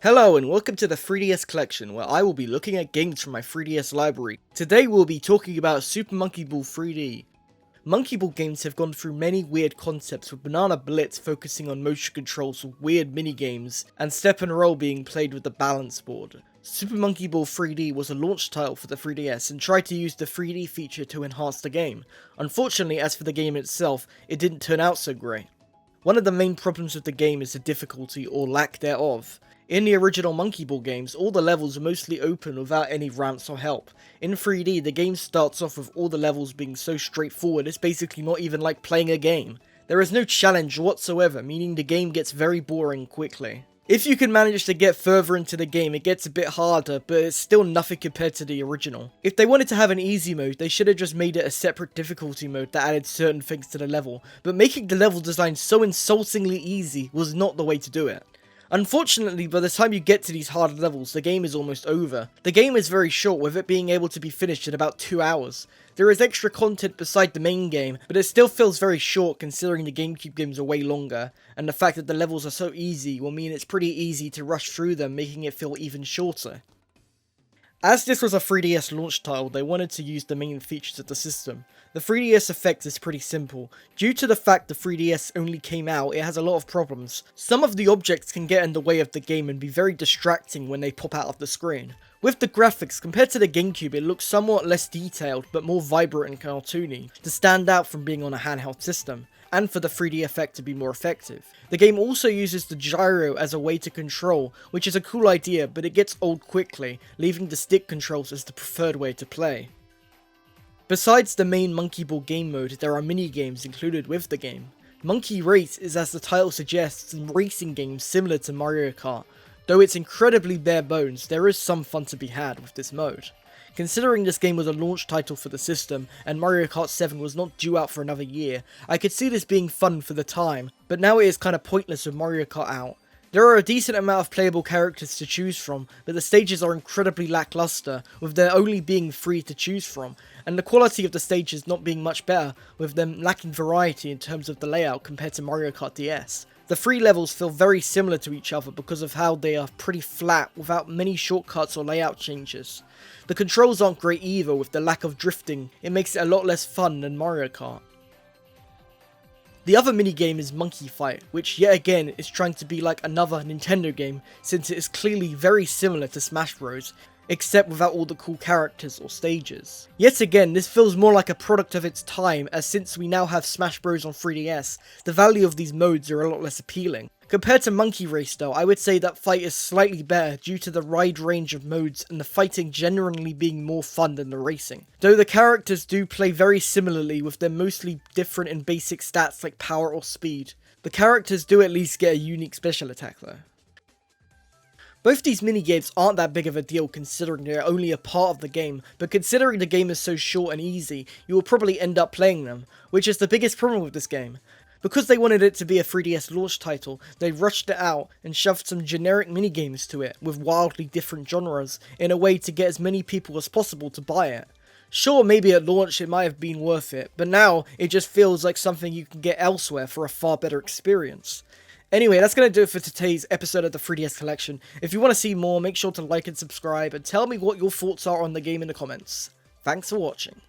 Hello and welcome to the 3DS collection, where I will be looking at games from my 3DS library. Today we'll be talking about Super Monkey Ball 3D. Monkey Ball games have gone through many weird concepts, with Banana Blitz focusing on motion controls with weird minigames, and Step and Roll being played with the balance board. Super Monkey Ball 3D was a launch title for the 3DS and tried to use the 3D feature to enhance the game. Unfortunately, as for the game itself, it didn't turn out so great. One of the main problems with the game is the difficulty or lack thereof. In the original Monkey Ball games, all the levels are mostly open without any ramps or help. In 3D, the game starts off with all the levels being so straightforward, it's basically not even like playing a game. There is no challenge whatsoever, meaning the game gets very boring quickly. If you can manage to get further into the game, it gets a bit harder, but it's still nothing compared to the original. If they wanted to have an easy mode, they should have just made it a separate difficulty mode that added certain things to the level, but making the level design so insultingly easy was not the way to do it. Unfortunately, by the time you get to these hard levels, the game is almost over. The game is very short, with it being able to be finished in about 2 hours. There is extra content beside the main game, but it still feels very short considering the GameCube games are way longer, and the fact that the levels are so easy will mean it's pretty easy to rush through them, making it feel even shorter. As this was a 3DS launch title, they wanted to use the main features of the system. The 3DS effect is pretty simple. Due to the fact the 3DS only came out, it has a lot of problems. Some of the objects can get in the way of the game and be very distracting when they pop out of the screen. With the graphics, compared to the GameCube, it looks somewhat less detailed but more vibrant and cartoony, to stand out from being on a handheld system, and for the 3D effect to be more effective. The game also uses the gyro as a way to control, which is a cool idea, but it gets old quickly, leaving the stick controls as the preferred way to play. Besides the main Monkey Ball game mode, there are mini-games included with the game. Monkey Race is, as the title suggests, a racing game similar to Mario Kart. Though it's incredibly bare bones, there is some fun to be had with this mode. Considering this game was a launch title for the system, and Mario Kart 7 was not due out for another year, I could see this being fun for the time, but now it is kinda pointless with Mario Kart out. There are a decent amount of playable characters to choose from, but the stages are incredibly lackluster, with there only being 3 to choose from, and the quality of the stages not being much better, with them lacking variety in terms of the layout compared to Mario Kart DS. The 3 levels feel very similar to each other because of how they are pretty flat without many shortcuts or layout changes. The controls aren't great either, with the lack of drifting. It makes it a lot less fun than Mario Kart. The other minigame is Monkey Fight, which yet again is trying to be like another Nintendo game since it is clearly very similar to Smash Bros, except without all the cool characters or stages. Yet again, this feels more like a product of its time, as since we now have Smash Bros on 3DS, the value of these modes are a lot less appealing. Compared to Monkey Race though, I would say that Fight is slightly better due to the wide range of modes and the fighting generally being more fun than the racing. Though the characters do play very similarly, with them mostly different in basic stats like power or speed. The characters do at least get a unique special attack though. Both these minigames aren't that big of a deal considering they're only a part of the game, but considering the game is so short and easy, you will probably end up playing them, which is the biggest problem with this game. Because they wanted it to be a 3DS launch title, they rushed it out and shoved some generic minigames to it with wildly different genres in a way to get as many people as possible to buy it. Sure, maybe at launch it might have been worth it, but now it just feels like something you can get elsewhere for a far better experience. Anyway, that's going to do it for today's episode of the 3DS collection. If you want to see more, make sure to like and subscribe, and tell me what your thoughts are on the game in the comments. Thanks for watching.